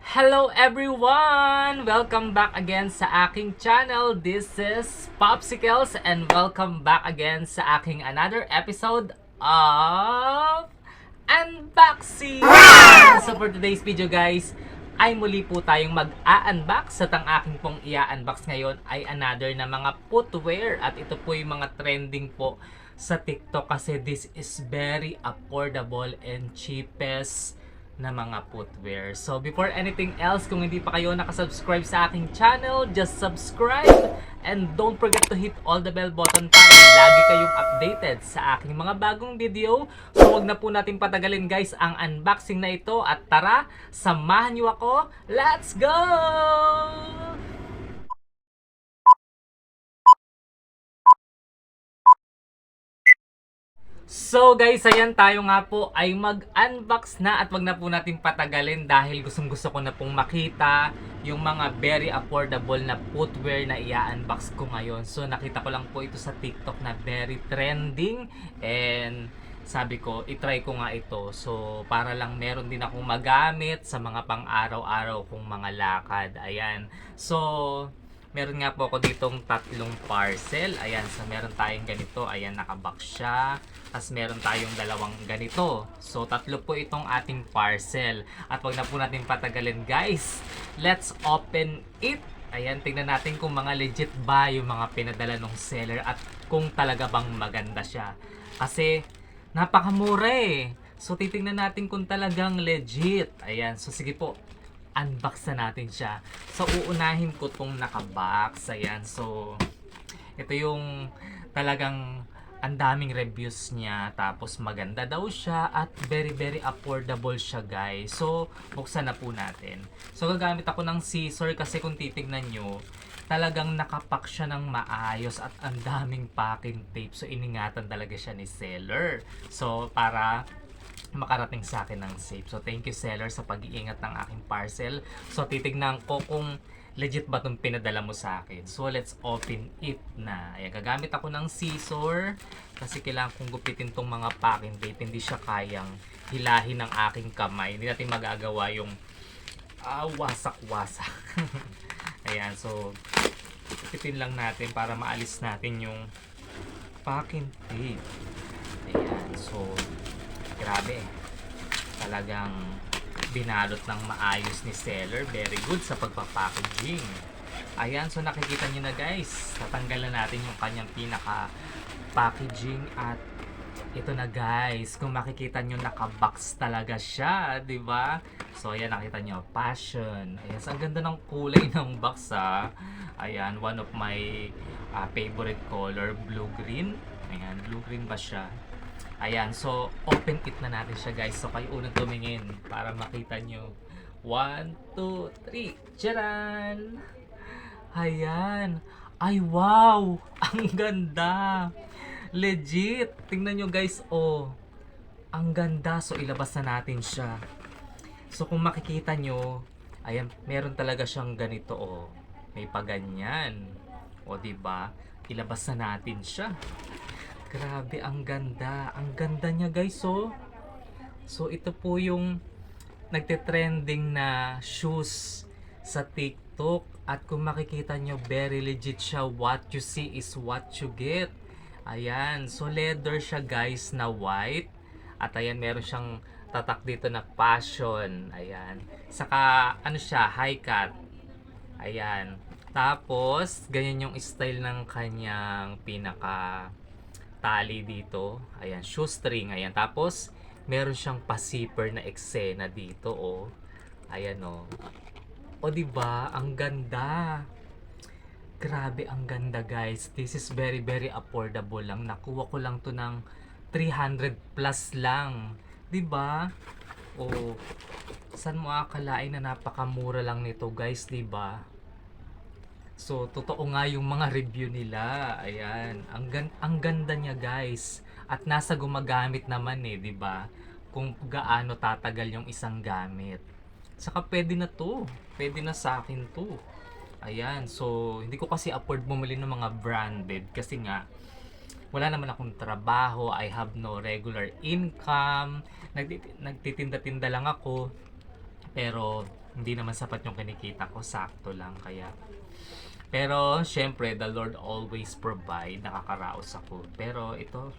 Hello everyone! Welcome back again sa aking channel. This is Popsicles and welcome back again sa aking another episode of Unboxing! So for today's video guys, ay muli po tayong mag-a-unbox at ang aking pong i-unbox ngayon ay another na mga footwear at ito po yung mga trending po sa TikTok kasi this is very affordable and cheapest na mga footwear. So before anything else, kung hindi pa kayo nakasubscribe sa aking channel, just subscribe and don't forget to hit all the bell button para lagi kayong updated sa aking mga bagong video. So wag na po natin patagalin guys ang unboxing na ito at tara, samahan niyo ako. Let's go! So guys, ayan tayo nga po ay mag-unbox na at wag na po natin patagalin dahil gustong gusto ko na pong makita yung mga very affordable na footwear na i-unbox ko ngayon. So nakita ko lang po ito sa TikTok na very trending and sabi ko, itry ko nga ito. So para lang meron din akong magamit sa mga pang-araw-araw kong mga lakad. Ayan. So meron nga po ako ditong tatlong parcel. Ayan, so meron tayong ganito. Ayan, nakabox siya. Tapos meron tayong dalawang ganito. So tatlo po itong ating parcel. At wag na po natin patagalin guys. Let's open it. Ayan, tingnan natin kung mga legit ba yung mga pinadala ng seller at kung talaga bang maganda siya. Kasi napakamura eh. So titingnan natin kung talagang legit. Ayan, so sige po, unbox na natin siya. So, uunahin ko tong nakabox. Ayan. So, ito yung talagang ang daming reviews niya. Tapos, maganda daw siya at very, very affordable siya, guys. So, buksan na po natin. So, gagamit ako ng scissor kasi kung titignan nyo, talagang nakapak siya ng maayos at ang daming packing tape. So, iningatan talaga siya ni seller. So, para makarating sa akin ng safe. So, thank you seller sa pag-iingat ng aking parcel. So, titignan ko kung legit ba itong pinadala mo sa akin. So, let's open it na. Ayan, gagamit ako ng scissor kasi kailangan kong gupitin tong mga packing tape. Hindi siya kayang hilahin ng aking kamay. Hindi natin magagawa yung wasak-wasak. Ayan, so gupitin lang natin para maalis natin yung packing tape. Ayan, so grabe, talagang binalot ng maayos ni seller. Very good sa pagpapackaging. Ayan, so nakikita nyo na guys, tatanggalan natin yung kanyang pinaka packaging at ito na guys, kung makikita nyo nakabox talaga siya, di ba? So ayan, nakita nyo, passion. Ayan, so ang ganda ng kulay ng box ha. Ayan, one of my favorite color, blue-green. Ayan, blue-green ba siya? Ayan, so open it na natin siya guys. So kayo unang tumingin para makita nyo. 1, 2, 3. Tcharan! Ayan. Ay wow! Ang ganda! Legit! Tingnan nyo guys, oh. Ang ganda. So ilabas na natin siya. So kung makikita nyo, ayan, meron talaga siyang ganito, oh. May paganyan. O diba? Ilabas na natin siya. Grabe, ang ganda. Ang ganda niya guys, oh. So, ito po yung nagte-trending na shoes sa TikTok. At kung makikita nyo, very legit siya. What you see is what you get. Ayan. So, leather siya guys na white. At ayan, meron siyang tatak dito na passion. Ayan. Saka, ano siya, high cut. Ayan. Tapos, ganyan yung style ng kanyang pinaka tali dito. Ayan, shoestring. Ayan. Tapos, meron siyang pa-zipper na eksena dito, oh. Ayan, oh. O, diba? Ang ganda. Grabe, ang ganda, guys. This is very, very affordable lang. Nakuha ko lang to ng 300 plus lang. Diba? Oh, saan mo akalain na napakamura lang nito, guys, diba? So, totoo nga yung mga review nila. Ayan. Ang ganda niya, guys. At nasa gumagamit naman eh, 'di ba? Kung gaano tatagal yung isang gamit. Saka pwede na 'to. Pwede na sa akin 'to. Ayan. So, hindi ko kasi afford bumili ng mga branded kasi nga wala naman akong trabaho. I have no regular income. Nagtitinda-tinda lang ako. Pero Hindi naman sapat yung kinikita ko, sakto lang kaya. Pero syempre, the Lord always provide, nakakaraos ako. Pero ito,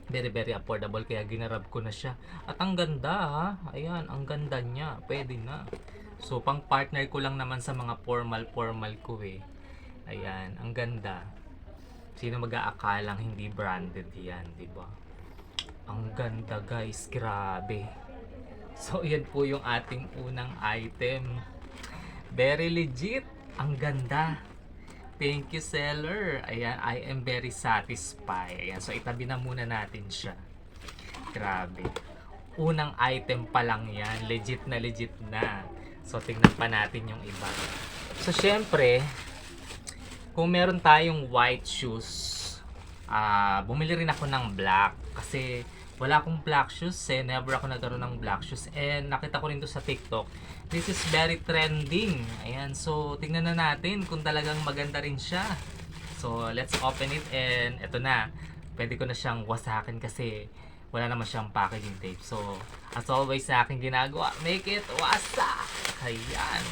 very very affordable kaya ginarab ko na siya. At ang ganda ha, ayan, ang ganda niya, pwede na. So pang partner ko lang naman sa mga formal ko eh. Ayan, ang ganda. Sino mag-aakalang hindi branded yan, di ba? Ang ganda guys, grabe. So yan po yung ating unang item. Very legit, ang ganda. Thank you seller. Ayan, I am very satisfied. Ayan, so itabi na muna natin siya. Grabe. Unang item pa lang yan, legit na. So tingnan pa natin yung iba. So syempre, kung meron tayong white shoes, bumili rin ako ng black kasi wala akong black shoes eh, never ako nagkaroon ng black shoes, and nakita ko rin to sa TikTok. This is very trending. Ayan, so tingnan na natin kung talagang maganda rin siya. So let's open it, and eto na, pwede ko na siyang wasakin kasi wala naman siyang packaging tape. So as always sa aking ginagawa, make it wasak. Ayan.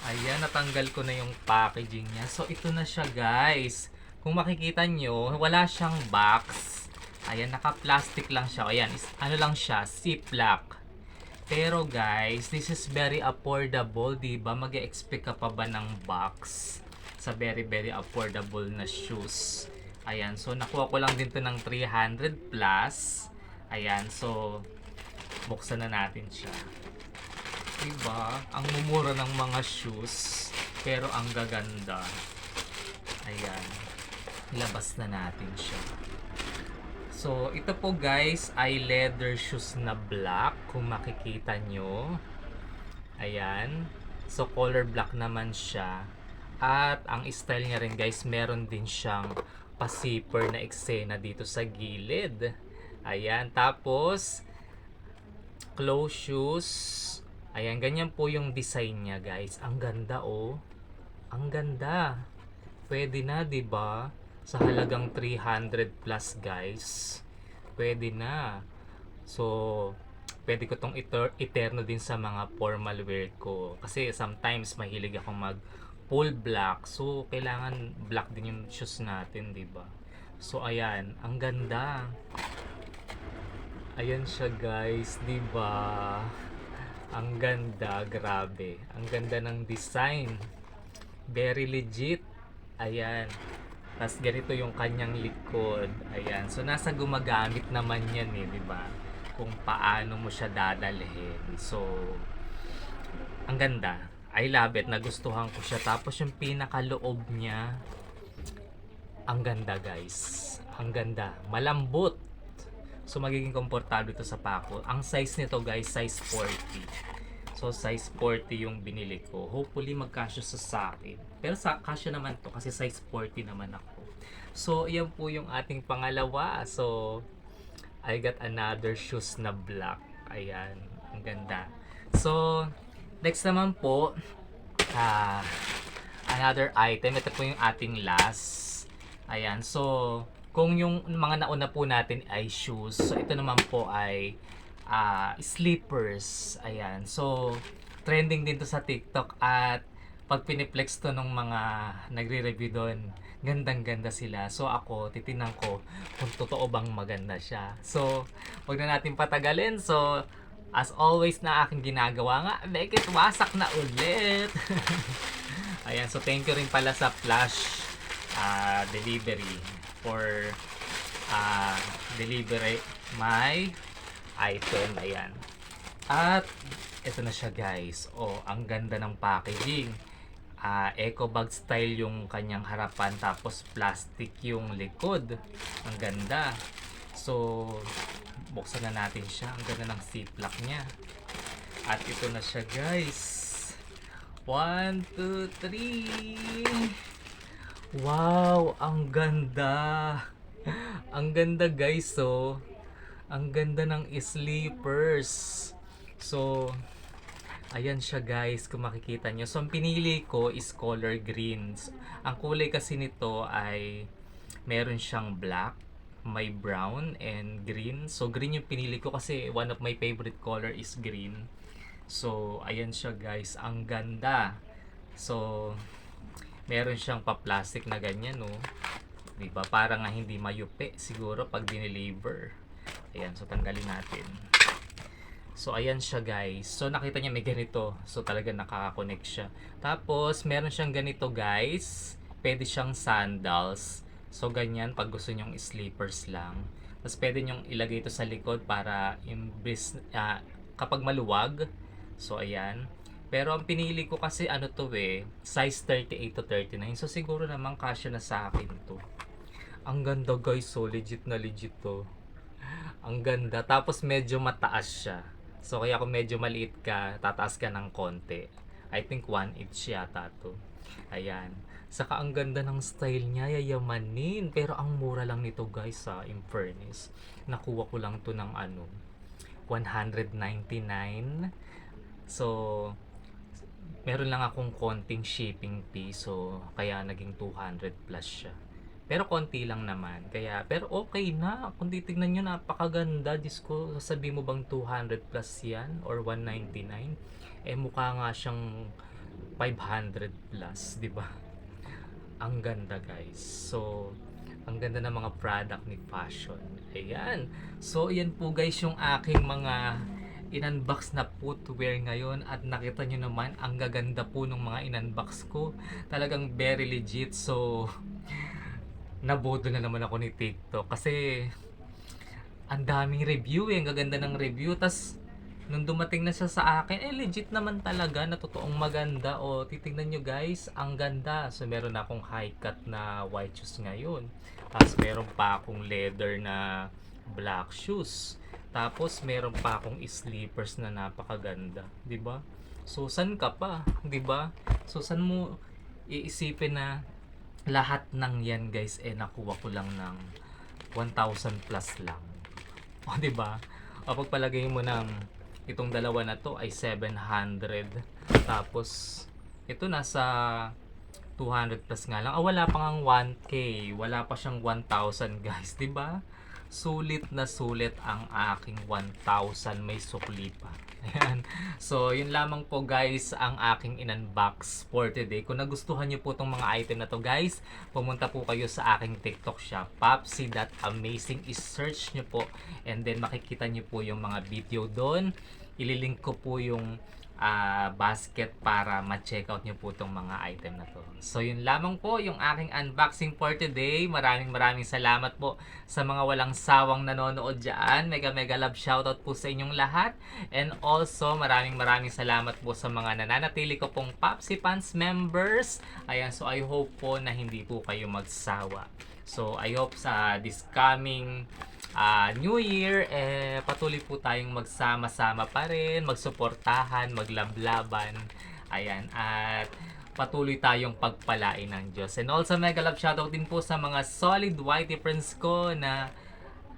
Ayan, natanggal ko na yung packaging niya. So, ito na siya guys. Kung makikita nyo, wala siyang box. Ayan, naka-plastic lang siya. Ayan, ano lang siya, ziplock. Pero guys, this is very affordable, diba? Mag-expect ka pa ba ng box sa very very affordable na shoes? Ayan, so nakuha ko lang din to ng 300 plus. Ayan, so buksan na natin siya. Diba? Ang mumura ng mga shoes, pero ang gaganda. Ayan. Ilabas na natin siya. So, ito po guys ay leather shoes na black. Kung makikita nyo. Ayan. So, color black naman siya. At ang style niya rin guys, meron din siyang pa-zipper na eksena dito sa gilid. Ayan. Tapos, closed shoes. Ayan, ganyan po yung design niya guys. Ang ganda oh. Ang ganda. Pwede na, 'di ba? Sa halagang 300 plus guys. Pwede na. So, pwede ko tong iterno din sa mga formal wear ko. Kasi sometimes mahilig akong mag full black. So, kailangan black din yung shoes natin, 'di ba? So, ayan, ang ganda. Ayan siya guys, 'di ba? Ang ganda, grabe. Ang ganda ng design. Very legit. Ayan. Tapos ganito yung kanyang likod. Ayan. So nasa gumagamit naman yan eh, di ba? Kung paano mo siya dadalhin. So ang ganda. I love it. Nagustuhan ko siya. Tapos yung pinakaloob niya, ang ganda guys. Ang ganda. Malambot. So magiging komportable ito sa pako. Ang size nito guys, size 40. So size 40 yung binili ko. Hopefully magkasya sa akin. Pero kasya naman to kasi size 40 naman ako. So yan po yung ating pangalawa. So I got another shoes na black. Ayan, ang ganda. So next naman po, another item. Ito po yung ating last. Ayan, so kung yung mga nauna po natin ay shoes, so ito naman po ay slippers. Ayan. So, trending din to sa TikTok at pag piniplex to ng mga nagre-review doon, gandang-ganda sila. So, ako, titingnan ko kung totoo bang maganda siya. So, wag na natin patagalin. So, as always na aking ginagawa nga, make it wasak na ulit. Ayan. So, thank you rin pala sa Flash delivery for delivery my item. Ayan. At ito na siya guys. Oh, ang ganda ng packaging. Eco bag style yung kanyang harapan, tapos plastic yung likod. Ang ganda. So buksan na natin siya. Ang ganda ng ziplock niya. At ito na siya guys. 1, 2, 3. Wow, ang ganda. Ang ganda guys, so ang ganda ng slippers. So ayan siya guys, kung makikita nyo. So ang pinili ko is color greens. Ang kulay kasi nito ay meron siyang black, may brown and green. So green yung pinili ko kasi one of my favorite color is green. So ayan siya guys, ang ganda. So meron siyang pa-plastic na ganyan, no. 'Di ba? Para nga hindi mayupi siguro pag dineliver. Ayan, so tanggalin natin. So ayan siya guys. So nakita niya may ganito. So talaga nakaka-connect siya. Tapos meron siyang ganito guys. Pwede siyang sandals. So ganyan pag gusto nyong slippers lang. Tapos pwede nyong ilagay ito sa likod para imbis kapag maluwag. So ayan. Pero ang pinili ko kasi ano to size 38 to 39. So siguro naman kasya na sa akin to. Ang ganda guys, so legit na legit to. Ang ganda. Tapos medyo mataas siya. So kaya kung medyo maliit ka, tataas ka ng konti. I think 1/8 yata to. Ayan. Saka ang ganda ng style niya, yayamanin. Pero ang mura lang nito guys in fairness. Nakuha ko lang to ng $199. So, meron lang akong konting shipping fee. So, kaya naging 200 plus siya. Pero konti lang naman. Kaya, pero okay na. Kung titignan nyo, napakaganda. Diyos ko, sasabihin mo bang 200 plus yan? Or 199? Eh, mukha nga siyang 500 plus, di ba? Ang ganda, guys. So, ang ganda ng mga product ni Fashion. Ayan. So, yan po, guys, yung aking mga in-unbox na footwear ngayon. At nakita nyo naman, ang gaganda po ng mga in-unbox ko. Talagang very legit. So, naboto na naman ako ni TikTok kasi ang daming review ang gaganda ng review. Tas nung dumating na siya sa akin, legit naman talaga na totoong maganda. O titingnan nyo guys, ang ganda. So meron akong high cut na white shoes ngayon. Tapos meron pa akong leather na black shoes. Tapos meron pa akong slippers na napakaganda, 'di ba? So san ka pa, 'di ba? So san mo iisipin na lahat ng yan guys nakuha ko lang ng 1,000 plus lang. O di ba? O pagpalagay mo ng itong dalawa na to ay 700. Tapos ito nasa 200 plus nga lang. Wala pa ngang 1k. Wala pa siyang 1,000 guys, di ba? Sulit na sulit ang aking 1,000, may sukli pa. Ayan. So, yun lamang po guys ang aking in-unbox for today. Kung nagustuhan nyo po itong mga item na to guys, pumunta po kayo sa aking TikTok shop, Popsy.amazing. I-search nyo po and then makikita nyo po yung mga video doon. Ililink ko po yung basket para ma-check out nyo po itong mga item na to. So yun lamang po yung aking unboxing for today. Maraming salamat po sa mga walang sawang nanonood dyan. Mega love shoutout po sa inyong lahat. And also maraming salamat po sa mga nananatili ko pong Popsy Fans members. Ayan, so I hope po na hindi po kayo magsawa. So I hope sa this coming New Year, patuloy po tayong magsama-sama pa rin, magsuportahan, maglablaban. Ayan, at patuloy tayong pagpalain ng Diyos. And also, mega love shoutout din po sa mga solid whitey friends ko na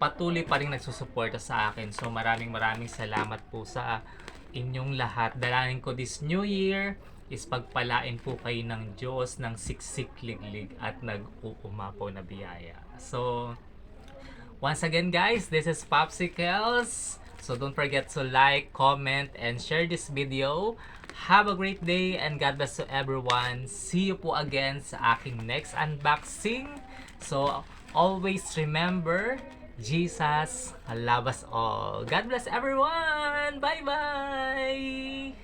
patuloy pa rin nagsusuporta sa akin. So, maraming salamat po sa inyong lahat. Dalangin ko this New Year is pagpalain po kayo ng Diyos ng siksik liglig at nag-uumapaw na biyaya. So, once again guys, this is Popsicles. So don't forget to like, comment, and share this video. Have a great day and God bless to everyone. See you po again sa aking next unboxing. So always remember, Jesus loves us all. God bless everyone. Bye-bye!